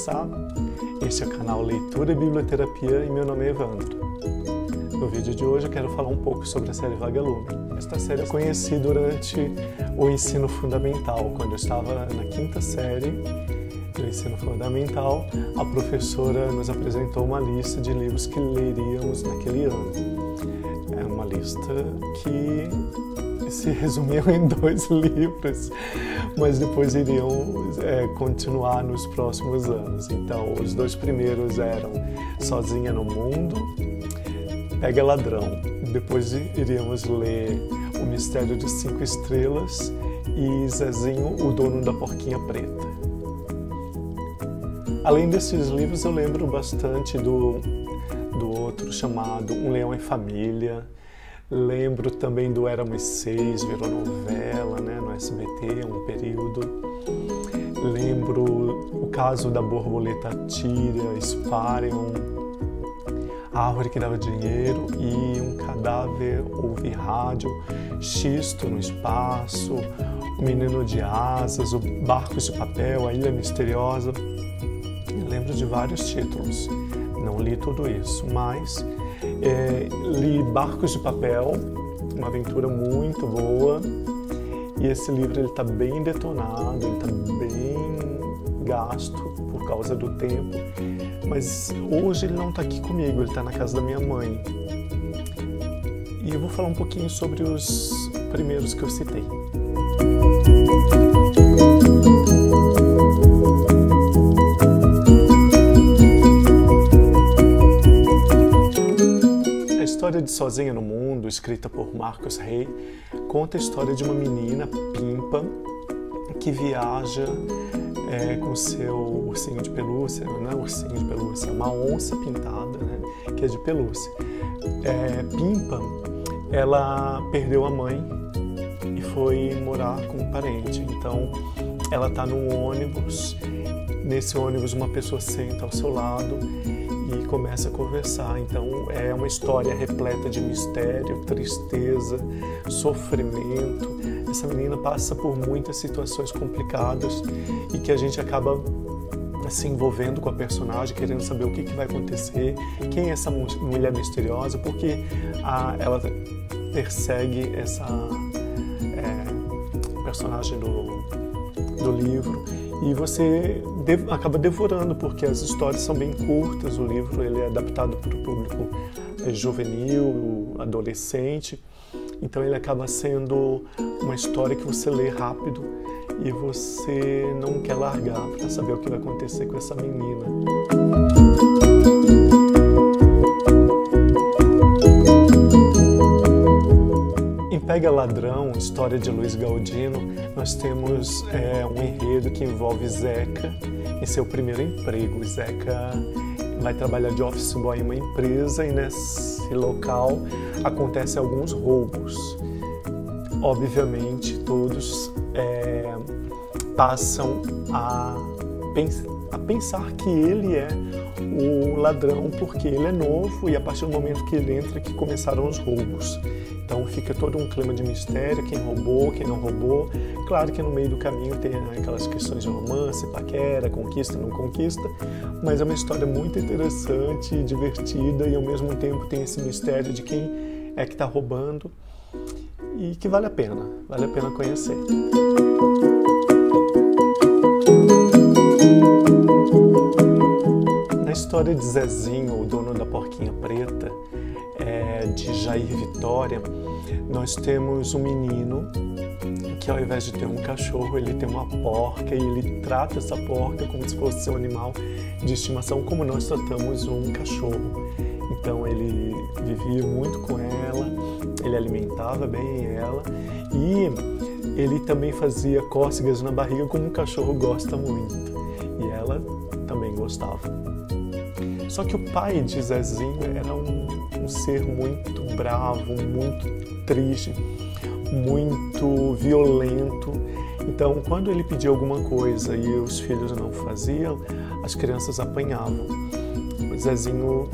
começar. Este é o canal Leitura e Biblioterapia e meu nome é Evandro. No vídeo de hoje eu quero falar um pouco sobre a série Vagalume. Esta série eu conheci durante o ensino fundamental, quando eu estava na 5ª série do ensino fundamental. A professora nos apresentou uma lista de livros que leríamos naquele ano. É uma lista que se resumiu em 2 livros, mas depois iriam continuar nos próximos anos. Então, os 2 primeiros eram Sozinha no Mundo, Pega Ladrão. Depois iríamos ler O Mistério de 5 Estrelas e Zezinho, o Dono da Porquinha Preta. Além desses livros, eu lembro bastante do outro chamado Um Leão em Família. Lembro também do Éramos 6, virou novela, né, no SBT, um período. Lembro o caso da borboleta Tíria, Sparion, A Árvore que Dava Dinheiro e Um Cadáver Ouve Rádio, Xisto no Espaço, O Menino de Asas, O Barcos de Papel, A Ilha Misteriosa. Lembro de vários títulos, não li tudo isso, mas li Barcos de Papel, uma aventura muito boa, e esse livro ele está bem detonado, ele está bem gasto por causa do tempo, mas hoje ele não está aqui comigo, ele está na casa da minha mãe. E eu vou falar um pouquinho sobre os primeiros que eu citei. A história de Sozinha no Mundo, escrita por Marcos Rey, conta a história de uma menina, Pimpa, que viaja com seu ursinho de pelúcia, não é ursinho de pelúcia, é uma onça pintada, né, que é de pelúcia. Pimpa, ela perdeu a mãe e foi morar com um parente, então ela está num ônibus, nesse ônibus uma pessoa senta ao seu lado e começa a conversar. Então é uma história repleta de mistério, tristeza, sofrimento. Essa menina passa por muitas situações complicadas e que a gente acaba se envolvendo com a personagem, querendo saber o que vai acontecer, quem é essa mulher misteriosa, porque ela persegue essa personagem do livro. E você acaba devorando, porque as histórias são bem curtas, o livro ele é adaptado para o público juvenil, adolescente, então ele acaba sendo uma história que você lê rápido e você não quer largar para saber o que vai acontecer com essa menina. Em Pega Ladrão, história de Luiz Galdino, nós temos um enredo que envolve Zeca em seu primeiro emprego. Zeca vai trabalhar de office boy em uma empresa e nesse local acontecem alguns roubos. Obviamente, todos passam a pensar que ele é o ladrão porque ele é novo e a partir do momento que ele entra que começaram os roubos. Então fica todo um clima de mistério, quem roubou, quem não roubou. Claro que no meio do caminho tem aquelas questões de romance, paquera, conquista, não conquista, mas é uma história muito interessante, divertida e ao mesmo tempo tem esse mistério de quem é que está roubando e que vale a pena conhecer. Na história de Zezinho, o Dono da Porquinha Preta, de Jair Vitória, nós temos um menino que ao invés de ter um cachorro, ele tem uma porca e ele trata essa porca como se fosse um animal de estimação, como nós tratamos um cachorro. Então ele vivia muito com ela, ele alimentava bem ela e ele também fazia cócegas na barriga como um cachorro gosta muito. E ela também gostava. Só que o pai de Zezinho era um ser muito bravo, muito triste, muito violento. Então, quando ele pedia alguma coisa e os filhos não faziam, as crianças apanhavam. O Zezinho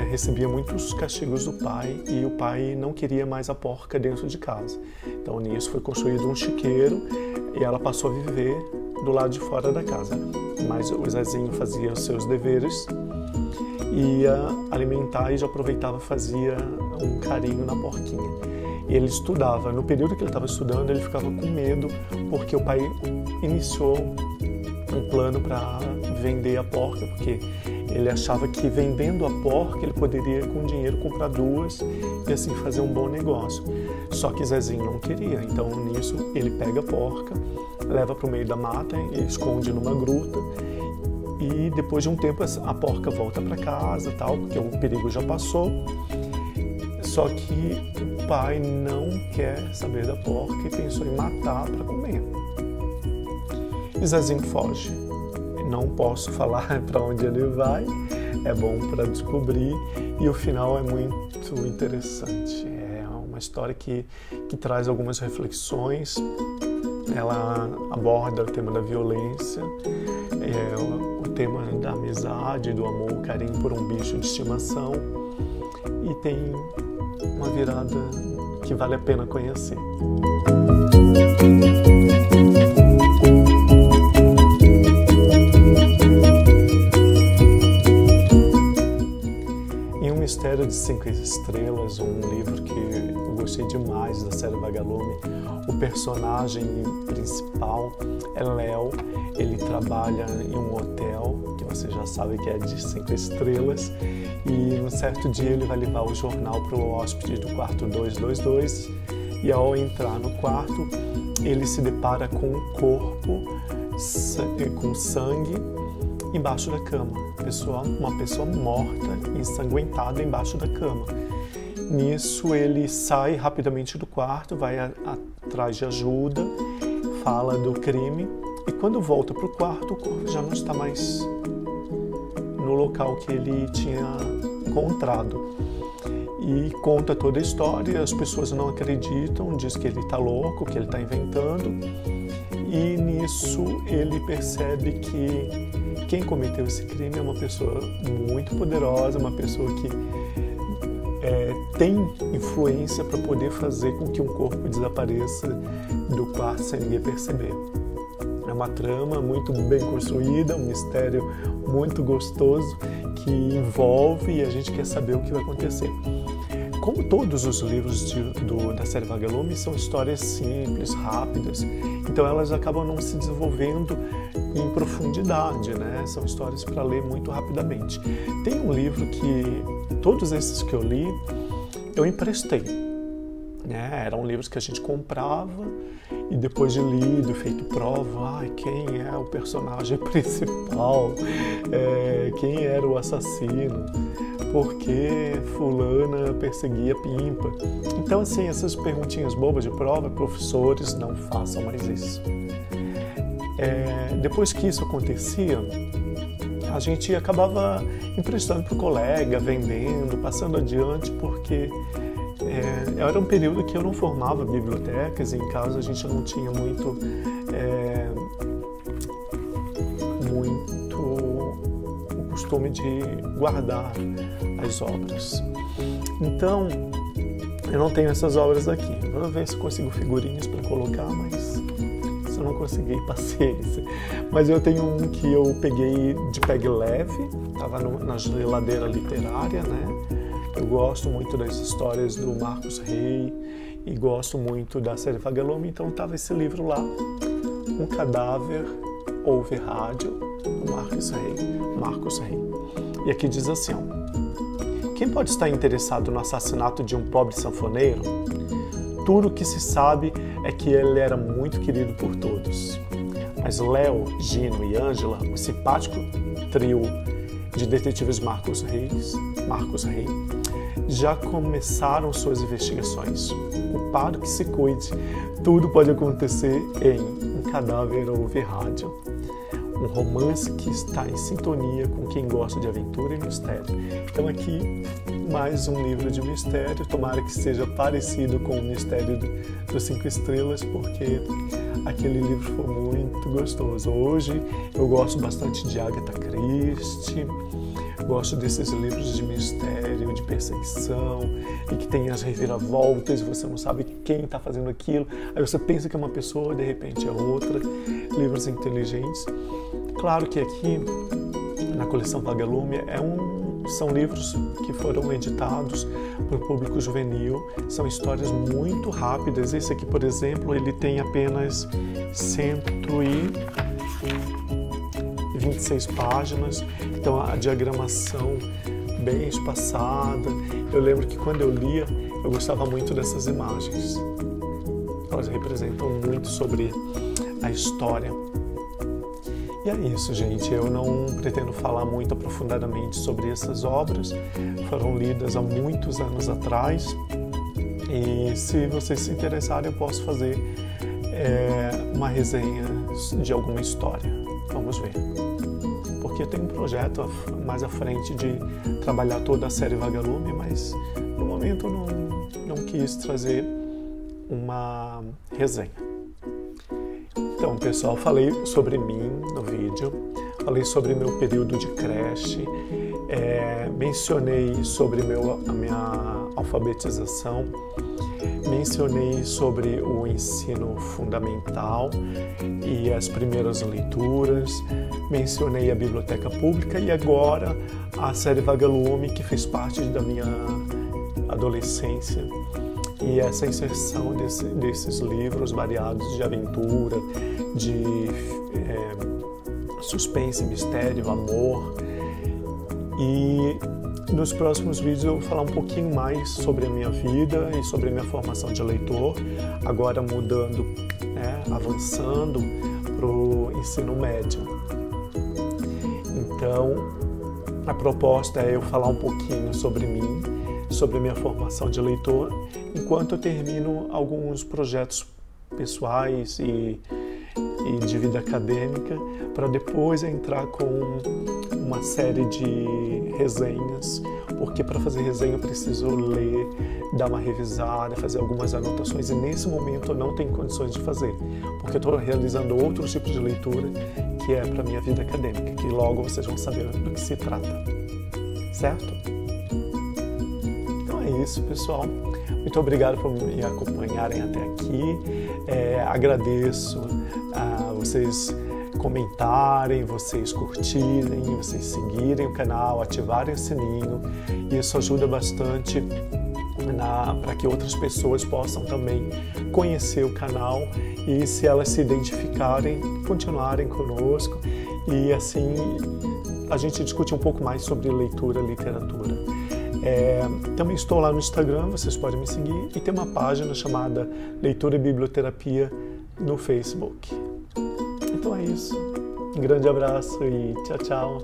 recebia muitos castigos do pai e o pai não queria mais a porca dentro de casa. Então, nisso foi construído um chiqueiro e ela passou a viver do lado de fora da casa. Mas o Zezinho fazia os seus deveres, ia alimentar e já aproveitava e fazia um carinho na porquinha. E ele estudava. No período que ele estava estudando, ele ficava com medo porque o pai iniciou um plano para vender a porca, porque ele achava que vendendo a porca ele poderia com dinheiro comprar duas e assim fazer um bom negócio. Só que Zezinho não queria, então nisso ele pega a porca, leva para o meio da mata e esconde numa gruta, e depois de um tempo a porca volta para casa, tal, porque o perigo já passou. Só que o pai não quer saber da porca e pensou em matar para comer. E Zezinho foge. Não posso falar para onde ele vai, é bom para descobrir, e o final é muito interessante. É uma história que traz algumas reflexões. Ela aborda o tema da violência, o tema da amizade, do amor, o carinho por um bicho de estimação, e tem uma virada que vale a pena conhecer. Em Um Mistério de 5 Estrelas, um livro que eu gostei demais da série Vagalume, o personagem principal é Léo. Ele trabalha em um hotel, que você já sabe que é de 5 estrelas, e um certo dia ele vai levar o jornal para o hóspede do quarto 222, e ao entrar no quarto, ele se depara com um corpo com sangue embaixo da cama, uma pessoa morta, ensanguentada embaixo da cama. Nisso ele sai rapidamente do quarto, vai atrás de ajuda, fala do crime, e quando volta para o quarto, o corpo já não está mais no local que ele tinha encontrado. E conta toda a história, as pessoas não acreditam, diz que ele está louco, que ele está inventando, e nisso ele percebe que quem cometeu esse crime é uma pessoa muito poderosa, uma pessoa que tem influência para poder fazer com que um corpo desapareça do quarto sem ninguém perceber. É uma trama muito bem construída, um mistério muito gostoso que envolve e a gente quer saber o que vai acontecer. Como todos os livros da série Vagalume, são histórias simples, rápidas, então elas acabam não se desenvolvendo em profundidade, né? São histórias para ler muito rapidamente. Tem um livro que todos esses que eu li, eu emprestei, né? Eram livros que a gente comprava e depois de lido, feito prova, quem é o personagem principal, quem era o assassino, por que fulana perseguia Pimpa. Então, assim, essas perguntinhas bobas de prova, professores, não façam mais isso. Depois que isso acontecia, a gente acabava emprestando para o colega, vendendo, passando adiante, porque era um período que eu não formava bibliotecas e em casa a gente não tinha muito o costume de guardar as obras. Então, eu não tenho essas obras aqui. Vou ver se consigo figurinhas para colocar, mas se eu não conseguir, paciência. Mas eu tenho um que eu peguei de pegue leve, estava na geladeira literária, né? Eu gosto muito das histórias do Marcos Rey e gosto muito da série Vagalume, então estava esse livro lá, Um Cadáver Ouve Rádio, do Marcos Rey. E aqui diz assim, quem pode estar interessado no assassinato de um pobre sanfoneiro? Tudo o que se sabe é que ele era muito querido por todos. Mas Léo, Gino e Ângela, o simpático trio de detetives Marcos Rey, já começaram suas investigações. O padre que se cuide, tudo pode acontecer em Um Cadáver Ouve Rádio. Um romance que está em sintonia com quem gosta de aventura e mistério. Então aqui, mais um livro de mistério, tomara que seja parecido com o Mistério dos 5 Estrelas, porque aquele livro foi muito gostoso. Hoje eu gosto bastante de Agatha Christie, Gosto desses livros de mistério, de perseguição, e que tem as reviravoltas e você não sabe quem está fazendo aquilo. Aí você pensa que é uma pessoa, de repente é outra. Livros inteligentes. Claro que aqui, na coleção Vagalume, são livros que foram editados para o público juvenil. São histórias muito rápidas. Esse aqui, por exemplo, ele tem apenas 126 páginas. Então a diagramação bem espaçada. Eu lembro que quando eu lia, eu gostava muito dessas imagens. Elas representam muito sobre a história. E é isso, gente. Eu não pretendo falar muito aprofundadamente sobre essas obras. Foram lidas há muitos anos atrás. E se vocês se interessarem, eu posso fazer uma resenha de alguma história. Vamos ver. Porque tem um projeto mais à frente de trabalhar toda a série Vagalume, mas no momento eu não quis trazer uma resenha. Então, pessoal, falei sobre mim no vídeo, falei sobre meu período de creche, mencionei sobre a minha alfabetização, mencionei sobre o ensino fundamental e as primeiras leituras, mencionei a biblioteca pública e agora a série Vagalume, que fez parte da minha adolescência. E essa inserção desses livros variados de aventura, de suspense, mistério, amor. E nos próximos vídeos eu vou falar um pouquinho mais sobre a minha vida e sobre a minha formação de leitor, agora mudando, avançando para o ensino médio. Então, a proposta é eu falar um pouquinho sobre mim, sobre a minha formação de leitor, enquanto eu termino alguns projetos pessoais e de vida acadêmica, para depois entrar com uma série de resenhas, porque para fazer resenha eu preciso ler, dar uma revisada, fazer algumas anotações, e nesse momento eu não tenho condições de fazer, porque eu estou realizando outros tipos de leitura que é para a minha vida acadêmica, que logo vocês vão saber do que se trata, certo? Então é isso, pessoal. Muito obrigado por me acompanharem até aqui. Agradeço a vocês comentarem, vocês curtirem, vocês seguirem o canal, ativarem o sininho. Isso ajuda bastante para que outras pessoas possam também conhecer o canal e, se elas se identificarem, continuarem conosco. E assim a gente discute um pouco mais sobre leitura e literatura. Também estou lá no Instagram, vocês podem me seguir, e tem uma página chamada Leitura e Biblioterapia no Facebook. Então é isso. Um grande abraço e tchau, tchau.